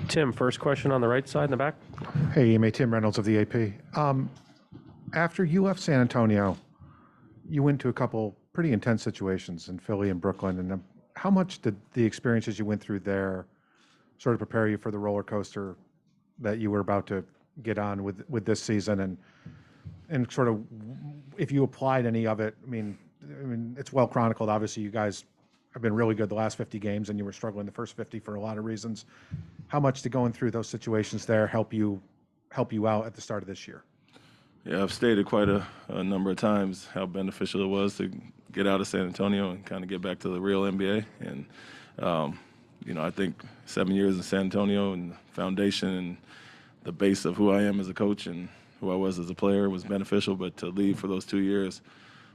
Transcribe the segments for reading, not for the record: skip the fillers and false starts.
Tim, first question on the right side in the back. Hey, Ime, Tim Reynolds of the AP. After you left San Antonio, you went to a couple pretty intense situations in Philly and Brooklyn. And how much did the experiences you went through there sort of prepare you for the roller coaster that you were about to get on with this season? And sort of, if you applied any of it, I mean, it's well chronicled. Obviously, you guys have been really good the last 50 games, and you were struggling the first 50 for a lot of reasons. How much did going through those situations there help you out at the start of this year? Yeah, I've stated quite a number of times how beneficial it was to get out of San Antonio and kind of get back to the real NBA. And, I think 7 years in San Antonio and the foundation and the base of who I am as a coach and who I was as a player was beneficial. But to leave for those 2 years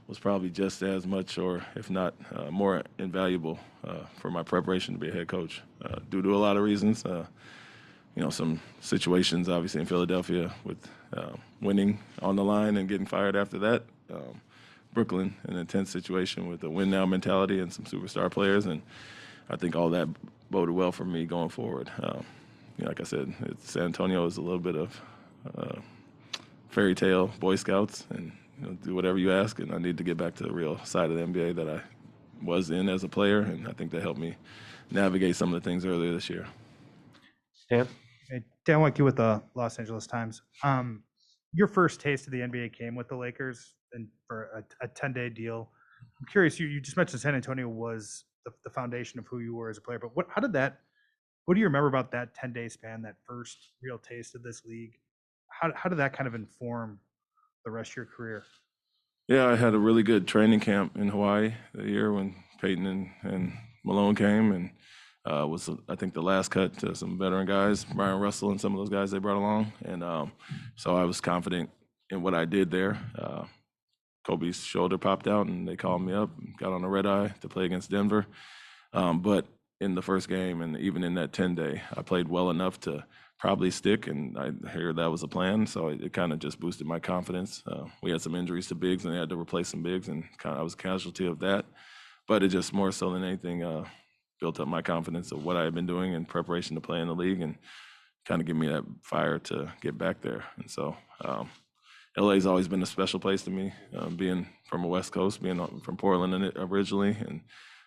was probably just as much, or if not more invaluable for my preparation to be a head coach, due to a lot of reasons. Some situations, obviously, in Philadelphia with winning on the line and getting fired after that. Brooklyn, an intense situation with a win-now mentality and some superstar players. And I think all that boded well for me going forward. Like I said, San Antonio is a little bit of fairy tale Boy Scouts and do whatever you ask. And I need to get back to the real side of the NBA that I was in as a player. And I think that helped me navigate some of the things earlier this year. Dan? Hey, Dan Wicke with the Los Angeles Times. Your first taste of the NBA came with the Lakers and for a 10-day deal. I'm curious, you just mentioned San Antonio was the foundation of who you were as a player, but what do you remember about that 10-day span, that first real taste of this league? How did that kind of inform the rest of your career? Yeah, I had a really good training camp in Hawaii the year when Peyton and Malone came, and was, I think, the last cut to some veteran guys, Brian Russell and some of those guys they brought along. And so I was confident in what I did there. Kobe's shoulder popped out, and they called me up and got on a red eye to play against Denver. But in the first game and even in that 10-day, I played well enough to probably stick, and I heard that was a plan. So it kind of just boosted my confidence. We had some injuries to bigs, and they had to replace some bigs, and I was a casualty of that. But it just more so than anything built up my confidence of what I had been doing in preparation to play in the league and kind of give me that fire to get back there. And so LA's always been a special place to me, being from a West Coast, being from Portland originally, and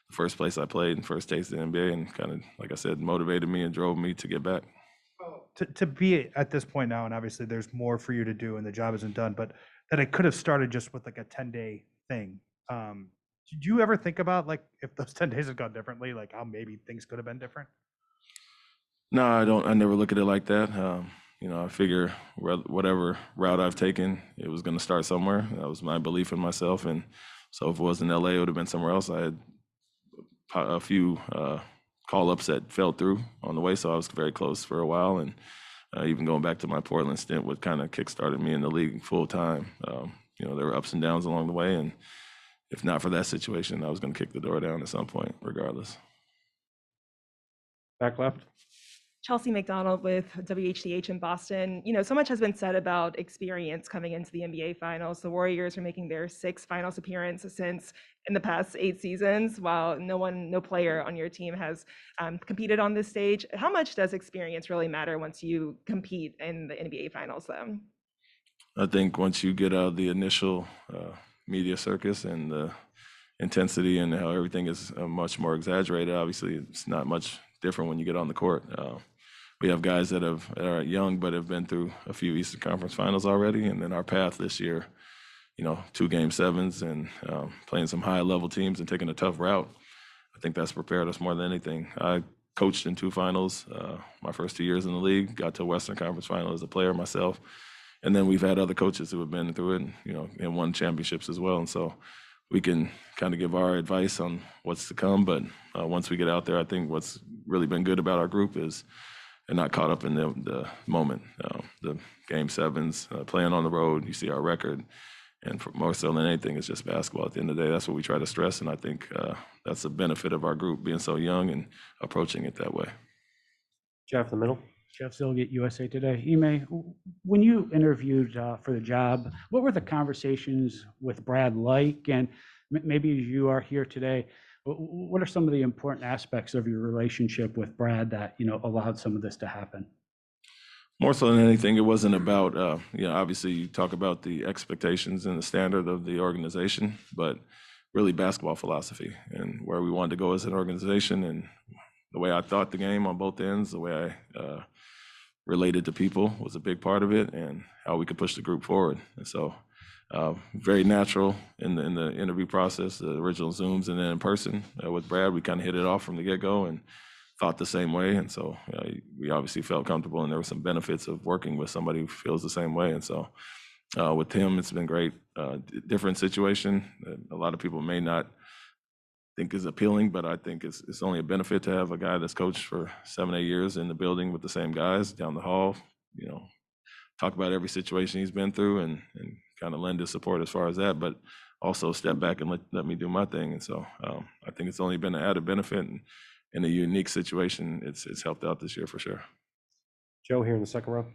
the first place I played and first taste of the NBA, and kind of, like I said, motivated me and drove me to get back. To be at this point now, and obviously there's more for you to do and the job isn't done, but that it could have started just with like a 10-day thing. Did you ever think about, like, if those 10 days had gone differently, like how maybe things could have been different? No, I don't. I never look at it like that. I figure whatever route I've taken, it was going to start somewhere. That was my belief in myself. And so if it wasn't LA, it would have been somewhere else. I had a few call-ups that fell through on the way, so I was very close for a while. And even going back to my Portland stint, what kind of kick-started me in the league full-time. There were ups and downs along the way, and if not for that situation, I was going to kick the door down at some point, regardless. Back left. Chelsea McDonald with WHDH in Boston. So much has been said about experience coming into the NBA Finals. The Warriors are making their 6th Finals appearance since in the past 8 seasons, while no player on your team has competed on this stage. How much does experience really matter once you compete in the NBA Finals, though? I think once you get out of the initial media circus and the intensity and how everything is much more exaggerated, obviously it's not much different when you get on the court. We have guys that are young but have been through a few Eastern Conference Finals already, and then our path this year, 2 Game 7s and playing some high-level teams and taking a tough route. I think that's prepared us more than anything. I coached in 2 finals my first 2 years in the league, got to a Western Conference Final as a player myself, and then we've had other coaches who have been through it and won championships as well. And so we can kind of give our advice on what's to come. But once we get out there, I think what's really been good about our group is they're not caught up in the moment. The Game 7s, playing on the road, you see our record. And more so than anything, it's just basketball. At the end of the day, that's what we try to stress. And I think that's the benefit of our group being so young and approaching it that way. Jeff, the middle. Jeff Zilgate, USA Today. Ime, when you interviewed for the job, what were the conversations with Brad like? And maybe as you are here today, What are some of the important aspects of your relationship with Brad that, allowed some of this to happen? More so than anything, it wasn't about, obviously you talk about the expectations and the standard of the organization, but really basketball philosophy and where we wanted to go as an organization and the way I thought the game on both ends, the way I related to people was a big part of it, and how we could push the group forward. And so very natural in the interview process, the original Zooms, and then in person with Brad, we kind of hit it off from the get-go and thought the same way. And so we obviously felt comfortable, and there were some benefits of working with somebody who feels the same way. And so with him, it's been great. Different situation. A lot of people may not think is appealing, but I think it's only a benefit to have a guy that's coached for 7-8 years in the building with the same guys down the hall, talk about every situation he's been through and kind of lend his support as far as that, but also step back and let me do my thing. And so I think it's only been an added benefit, and in a unique situation, it's helped out this year for sure. Joe here in the second row.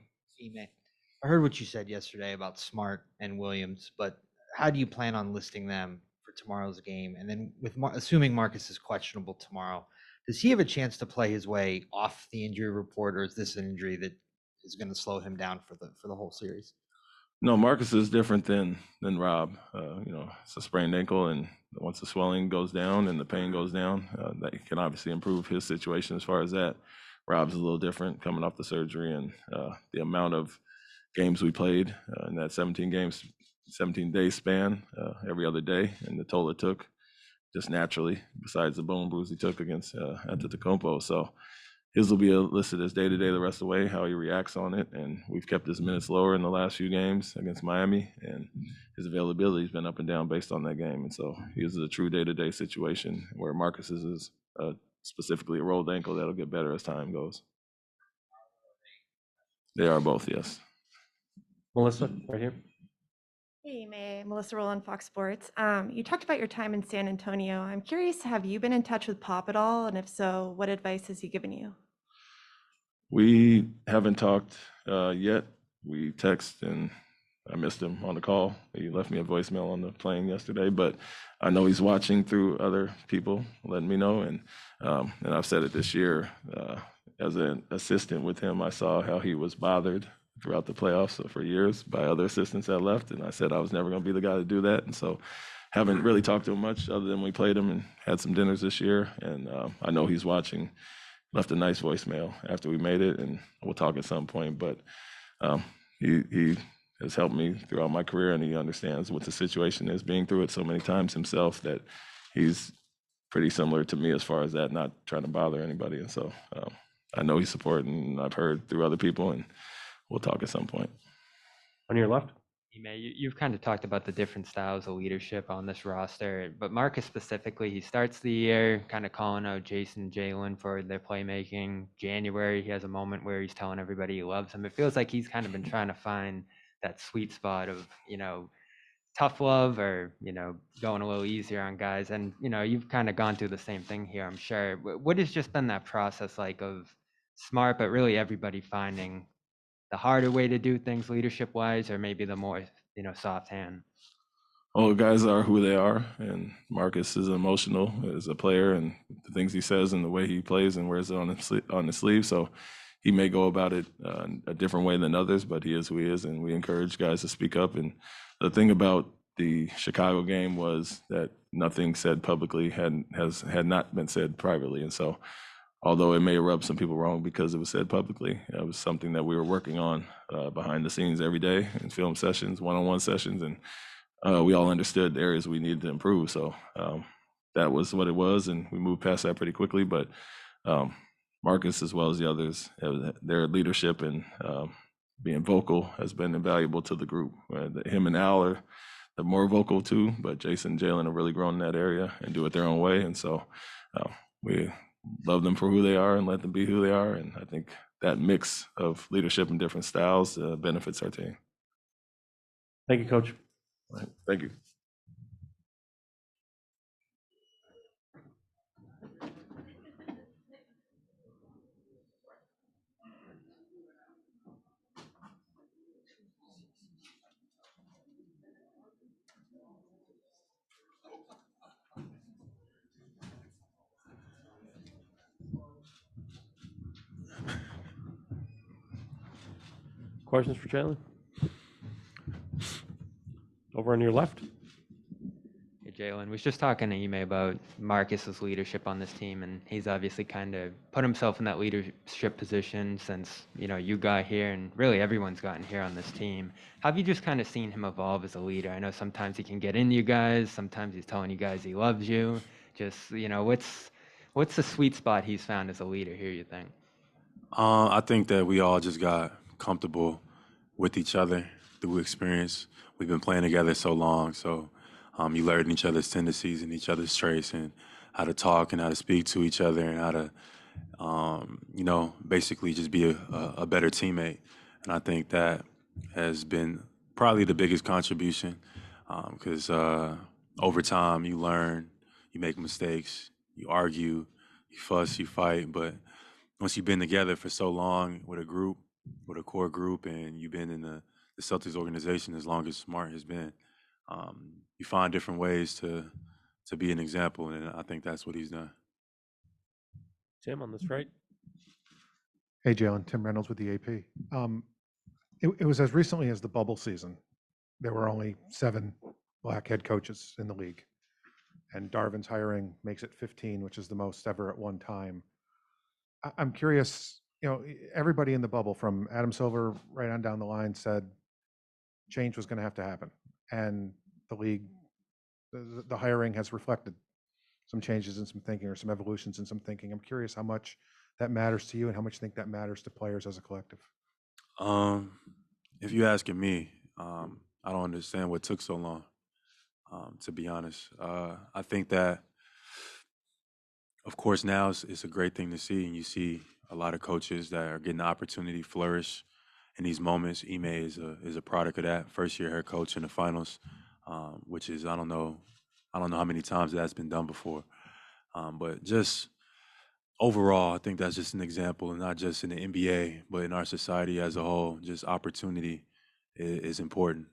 I heard what you said yesterday about Smart and Williams, but how do you plan on listing them for tomorrow's game? And then with assuming Marcus is questionable tomorrow, does he have a chance to play his way off the injury report, or is this an injury that is going to slow him down for the whole series? No, Marcus is different than Rob. It's a sprained ankle, and once the swelling goes down and the pain goes down, that can obviously improve his situation as far as that. Rob's a little different coming off the surgery, and the amount of games we played in that 17-day span every other day, and the toll it took just naturally, besides the bone bruise he took against Antetokounmpo. So his will be listed as day-to-day the rest of the way, how he reacts on it. And we've kept his minutes lower in the last few games against Miami, and his availability has been up and down based on that game. And so his is a true day-to-day situation, where Marcus's is specifically a rolled ankle that'll get better as time goes. They are both, yes. Melissa, right here. Hey, May. Melissa Rowland, Fox Sports. You talked about your time in San Antonio. I'm curious, have you been in touch with Pop at all? And if so, what advice has he given you? We haven't talked yet. We text, and I missed him on the call. He left me a voicemail on the plane yesterday, but I know he's watching through other people letting me know. And I've said it this year, as an assistant with him, I saw how he was bothered throughout the playoffs for years by other assistants that left. And I said I was never going to be the guy to do that. And so haven't really talked to him much other than we played him and had some dinners this year. And I know he's watching. Left a nice voicemail after we made it, and we'll talk at some point. But he has helped me throughout my career, and he understands what the situation is, being through it so many times himself, that he's pretty similar to me as far as that, not trying to bother anybody. And so I know he's supporting, and I've heard through other people, and we'll talk at some point. On your left. You've kind of talked about the different styles of leadership on this roster, but Marcus specifically, he starts the year kind of calling out Jason and Jaylen for their playmaking. January, he has a moment where he's telling everybody he loves them. It feels like he's kind of been trying to find that sweet spot of, tough love or, going a little easier on guys. And, you've kind of gone through the same thing here, I'm sure. What has just been that process like of Smart, but really everybody finding the harder way to do things leadership wise, or maybe the more, soft hand? Well, guys are who they are, and Marcus is emotional as a player, and the things he says and the way he plays and wears it on his sleeve. So he may go about it a different way than others, but he is who he is, and we encourage guys to speak up. And the thing about the Chicago game was that nothing said publicly had not been said privately, and so although it may rub some people wrong because it was said publicly, it was something that we were working on behind the scenes every day in film sessions, one-on-one sessions, and we all understood the areas we needed to improve. So that was what it was, and we moved past that pretty quickly. But Marcus, as well as the others, their leadership and being vocal has been invaluable to the group. Him and Al are the more vocal too, but Jason and Jaylen have really grown in that area and do it their own way. And so we love them for who they are and let them be who they are. And I think that mix of leadership and different styles benefits our team. Thank you, Coach. All right. Thank you. Questions for Jaylen? Over on your left. Hey, Jaylen, was just talking to Ime about Marcus's leadership on this team, and he's obviously kind of put himself in that leadership position since, you got here, and really everyone's gotten here on this team. Have you just kind of seen him evolve as a leader? I know sometimes he can get into you guys, sometimes he's telling you guys he loves you. Just, what's the sweet spot he's found as a leader here, you think? I think that we all just got comfortable with each other through experience. We've been playing together so long, so you learn each other's tendencies and each other's traits and how to talk and how to speak to each other and how to, basically just be a better teammate. And I think that has been probably the biggest contribution because over time you learn, you make mistakes, you argue, you fuss, you fight, but once you've been together for so long with a group, with a core group, and you've been in the Celtics organization as long as Smart has been, you find different ways to be an example, and I think that's what he's done. Tim on this right. Hey, Jaylen, Tim Reynolds with the AP. It was as recently as the bubble season. There were only 7 black head coaches in the league, and Darvin's hiring makes it 15, which is the most ever at one time. I'm curious, everybody in the bubble from Adam Silver right on down the line said change was going to have to happen. And the league, the hiring has reflected some changes in some thinking or some evolutions in some thinking. I'm curious how much that matters to you and how much you think that matters to players as a collective. If you're asking me, I don't understand what took so long, to be honest. I think that, of course, now it's a great thing to see, and you see a lot of coaches that are getting the opportunity to flourish in these moments. Ime is a product of that. First year head coach in the finals, which is I don't know how many times that's been done before, but just overall, I think that's just an example, and not just in the NBA, but in our society as a whole. Just opportunity is important,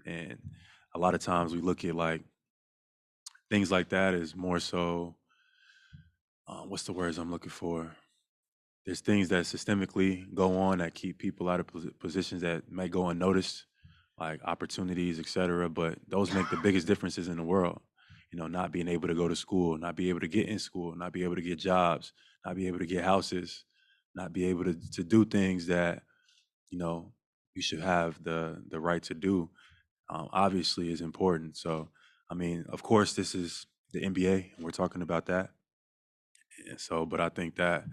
and a lot of times we look at like things like that as more so. What's the words I'm looking for? There's things that systemically go on that keep people out of positions that may go unnoticed, like opportunities, et cetera. But those make the biggest differences in the world. Not being able to go to school, not be able to get in school, not be able to get jobs, not be able to get houses, not be able to do things that, you should have the right to do, obviously is important. So, of course, this is the NBA, and we're talking about that. And so, but I think that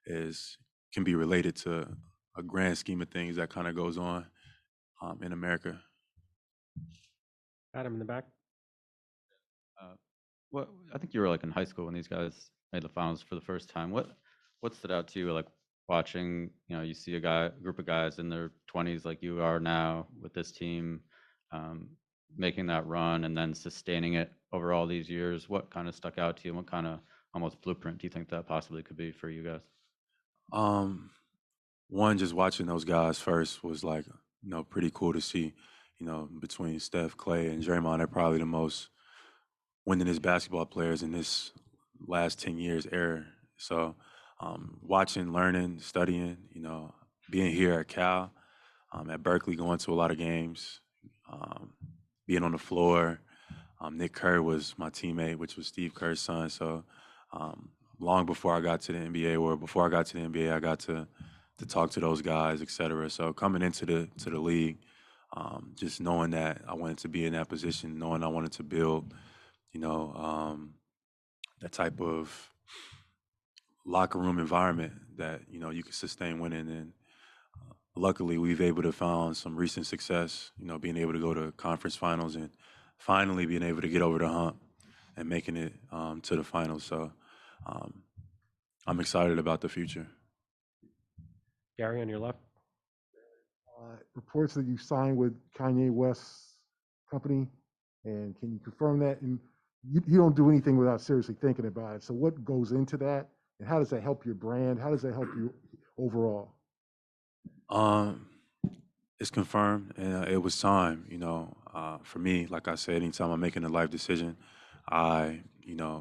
can be related to a grand scheme of things that kind of goes on in America. Adam in the back. What I think you were like in high school when these guys made the finals for the first time. What stood out to you, like watching? You see a group of guys in their 20s, like you are now, with this team, making that run and then sustaining it over all these years. What kind of stuck out to you? And what kind of almost blueprint do you think that possibly could be for you guys? One, just watching those guys first was like, pretty cool to see. Between Steph, Clay, and Draymond, they're probably the most winningest basketball players in this last 10 years era. So watching, learning, studying, being here at Cal, at Berkeley, going to a lot of games, being on the floor. Nick Kerr was my teammate, which was Steve Kerr's son. So long before I got to the NBA, or before I got to the NBA, I got to talk to those guys, et cetera. So coming into the league, just knowing that I wanted to be in that position, knowing I wanted to build, that type of locker room environment that, you can sustain winning. And luckily, we've able to found some recent success, being able to go to conference finals and finally being able to get over the hump and making it to the finals. So I'm excited about the future. Gary on your left. Reports that you signed with Kanye West's company, and can you confirm that? And you don't do anything without seriously thinking about it. So what goes into that, and how does that help your brand? How does that help you overall? It's confirmed, and it was time. For me, like I said, anytime I'm making a life decision, I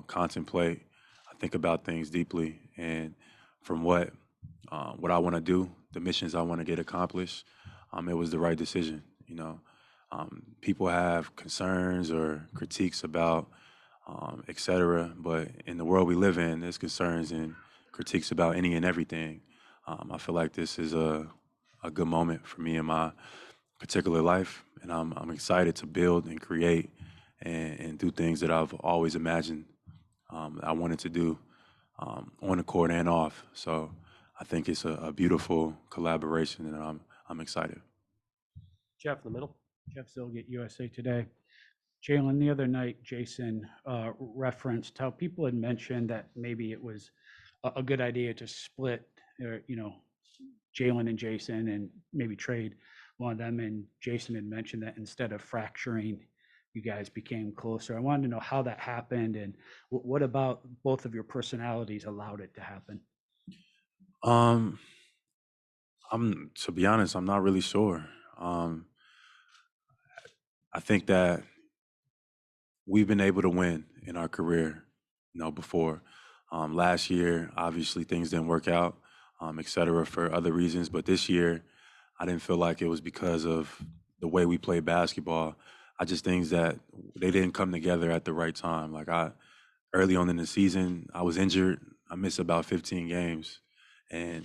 contemplate, I think about things deeply, and from what I want to do, the missions I want to get accomplished, it was the right decision. People have concerns or critiques about et cetera, but in the world we live in, there's concerns and critiques about any and everything. I feel like this is a good moment for me in my particular life, and I'm excited to build and create and do things that I've always imagined I wanted to do on the court and off. So I think it's a beautiful collaboration, and I'm excited. Jeff in the middle. Jeff Zilgett, USA Today. Jaylen, the other night, Jason referenced how people had mentioned that maybe it was a good idea to split, Jaylen and Jason and maybe trade one of them. And Jason had mentioned that instead of fracturing, you guys became closer. I wanted to know how that happened and what about both of your personalities allowed it to happen? To be honest, I'm not really sure. I think that we've been able to win in our career, before. Last year, obviously things didn't work out, et cetera, for other reasons. But this year, I didn't feel like it was because of the way we played basketball. I just think that they didn't come together at the right time. Like early on in the season, I was injured. I missed about 15 games. And,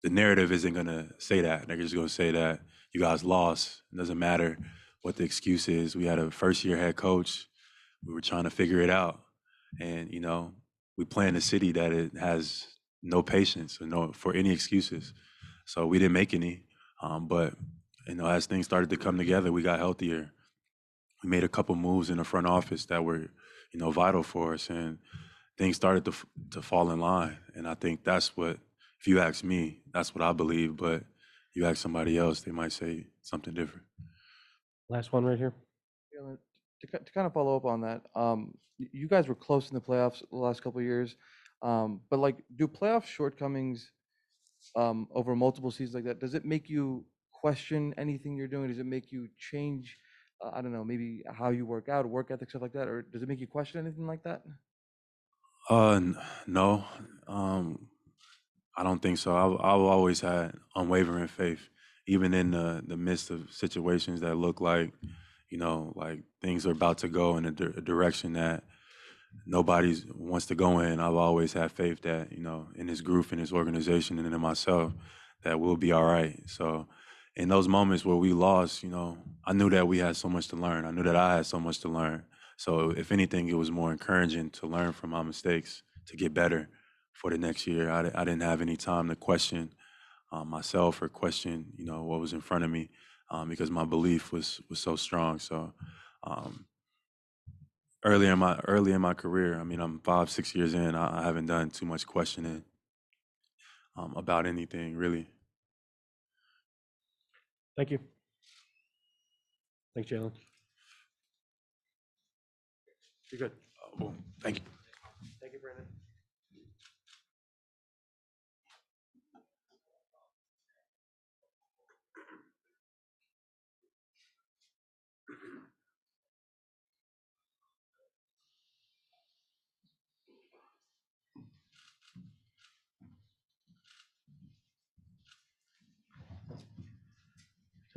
the narrative isn't going to say that. They're just going to say that you guys lost. It doesn't matter what the excuse is. We had a first-year head coach. We were trying to figure it out. And, we play in a city that it has no patience or for any excuses. So we didn't make any. But, as things started to come together, we got healthier. We made a couple moves in the front office that were, vital for us. And things started to fall in line. And I think that's what, if you ask me, that's what I believe. But you ask somebody else, they might say something different. Last one right here. Jaylen, to kind of follow up on that, you guys were close in the playoffs the last couple of years, but like, do playoff shortcomings over multiple seasons like that, does it make you question anything you're doing? Does it make you change, I don't know, maybe how you work out, work ethic, stuff like that, or does it make you question anything like that? No, I don't think so. I've always had unwavering faith, even in the midst of situations that look like, like things are about to go in a direction that nobody wants to go in. I've always had faith that, in this group, in this organization, and in myself, that we'll be all right. So in those moments where we lost, I knew that we had so much to learn. I knew that I had so much to learn. So if anything, it was more encouraging to learn from my mistakes, to get better for the next year. I didn't have any time to question myself or question, what was in front of me, because my belief was so strong. So early in my career, I mean, I'm 5-6 years in, I haven't done too much questioning about anything really. Thank you. Thanks, Jaylen. You're good. Well, thank you. Thank you, Brandon.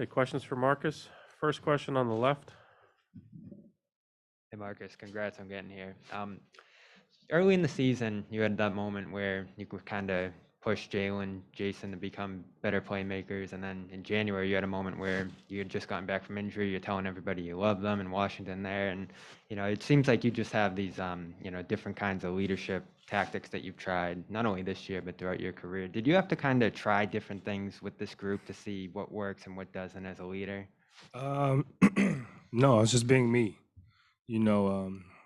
Okay, questions for Marcus? First question on the left. Hey Marcus, congrats on getting here. Early in the season, you had that moment where you could kind of push Jaylen, Jason to become better playmakers, and then in January you had a moment where you had just gotten back from injury. You're telling everybody you love them in Washington there, and it seems like you just have these different kinds of leadership tactics that you've tried not only this year but throughout your career. Did you have to kind of try different things with this group to see what works and what doesn't as a leader? No, it's just being me.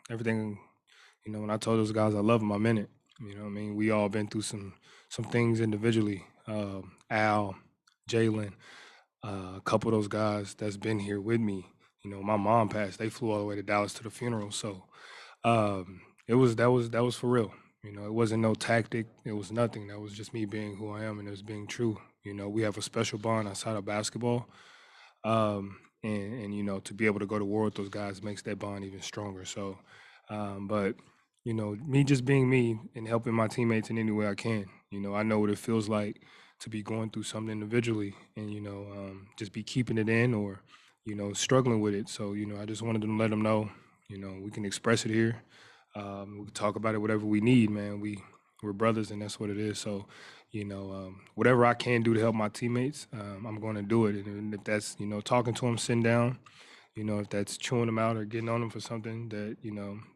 Everything, when I told those guys I love them, I meant it. What I mean? We all been through some things individually. Al, Jaylen, a couple of those guys that's been here with me. My mom passed. They flew all the way to Dallas to the funeral. So that was for real. It wasn't no tactic. It was nothing. That was just me being who I am, and it was being true. We have a special bond outside of basketball. And to be able to go to war with those guys makes that bond even stronger. So, but me just being me and helping my teammates in any way I can. I know what it feels like to be going through something individually and, just be keeping it in or, struggling with it. So, I just wanted to let them know, we can express it here. We can talk about it, whatever we need, man. We're brothers and that's what it is. So, whatever I can do to help my teammates, I'm going to do it. And if that's, talking to them, sitting down, if that's chewing them out or getting on them for something that,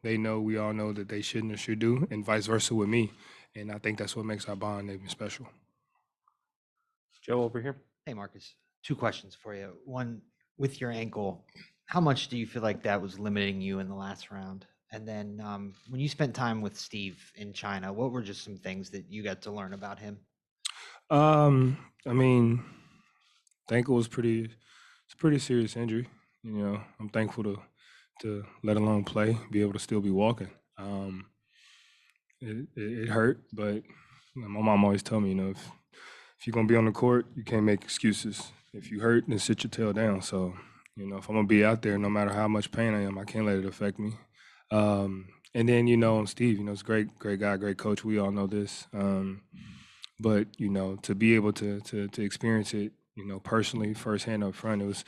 they know, we all know that they shouldn't or should do, and vice versa with me. And I think that's what makes our bond even special. Joe over here. Hey, Marcus, 2 questions for you. One, with your ankle, how much do you feel like that was limiting you in the last round? And then when you spent time with Steve in China, what were just some things that you got to learn about him? I mean, the ankle was it's a pretty serious injury. I'm thankful to let alone play, be able to still be walking. It hurt, but my mom always told me, if you're gonna be on the court, you can't make excuses. If you hurt, then sit your tail down. So, if I'm gonna be out there, no matter how much pain I am, I can't let it affect me. And then, Steve, it's a great guy, great coach. We all know this. But, to be able to experience it, personally, firsthand up front, it's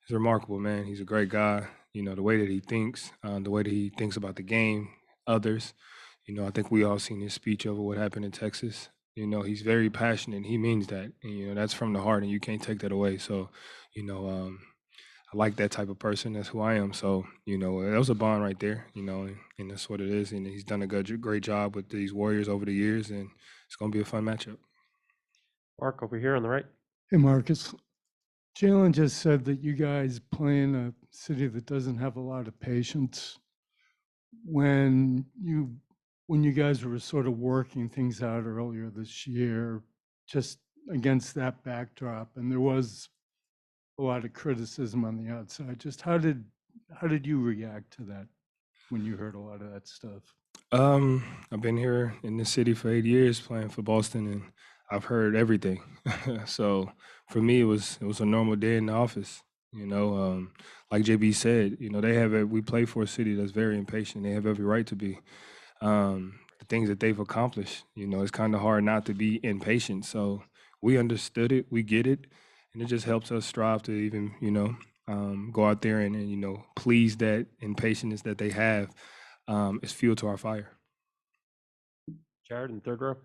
remarkable, man. He's a great guy. The way that he thinks, the way that he thinks about the game, others. I think we all seen his speech over what happened in Texas. He's very passionate. He means that. And, that's from the heart, and you can't take that away. So, I like that type of person. That's who I am. So, that was a bond right there, and that's what it is. And he's done a great job with these Warriors over the years, and it's going to be a fun matchup. Mark over here on the right. Hey, Marcus. Jaylen just said that you guys play in a city that doesn't have a lot of patience. When you guys were sort of working things out earlier this year, just against that backdrop, and there was a lot of criticism on the outside, just how did you react to that when you heard a lot of that stuff? I've been here in this city for 8 years playing for Boston, and I've heard everything. So for me, it was a normal day in the office. Like JB said, we play for a city that's very impatient. They have every right to be. The things that they've accomplished, it's kind of hard not to be impatient. So we understood it, we get it, and it just helps us strive to even, go out there and please that impatience that they have. Is fuel to our fire. Jared in third row.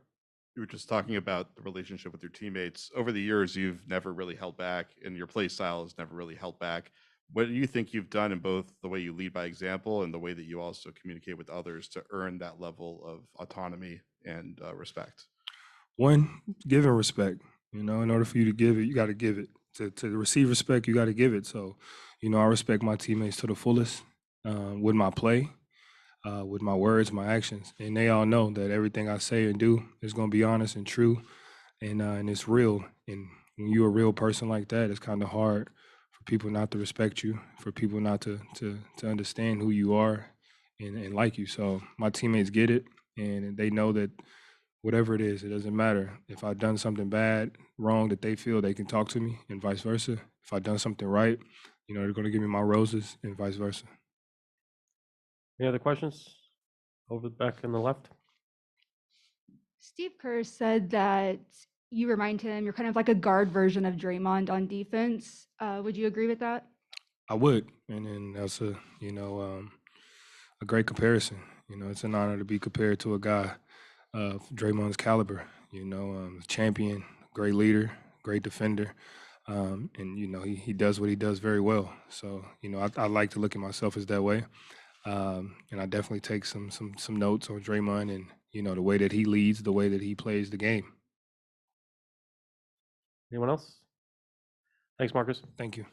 You were just talking about the relationship with your teammates. Over the years, you've never really held back, and your play style has never really held back. What do you think you've done in both the way you lead by example and the way that you also communicate with others to earn that level of autonomy and respect? One, giving respect. In order for you to give it, you got to give it. To receive respect, you got to give it. So, I respect my teammates to the fullest with my play. With my words, my actions, and they all know that everything I say and do is going to be honest and true, and it's real. And when you're a real person like that, it's kind of hard for people not to respect you, for people not to understand who you are and like you. So my teammates get it, and they know that whatever it is, it doesn't matter. If I've done something bad, wrong, that they feel they can talk to me, and vice versa. If I've done something right, they're going to give me my roses, and vice versa. Any other questions? Over back on the left. Steve Kerr said that you remind him you're kind of like a guard version of Draymond on defense. Would you agree with that? I would, and that's a great comparison. It's an honor to be compared to a guy of Draymond's caliber. Champion, great leader, great defender, and he does what he does very well. So I like to look at myself as that way. And I definitely take some notes on Draymond and, the way that he leads, the way that he plays the game. Anyone else? Thanks, Marcus. Thank you.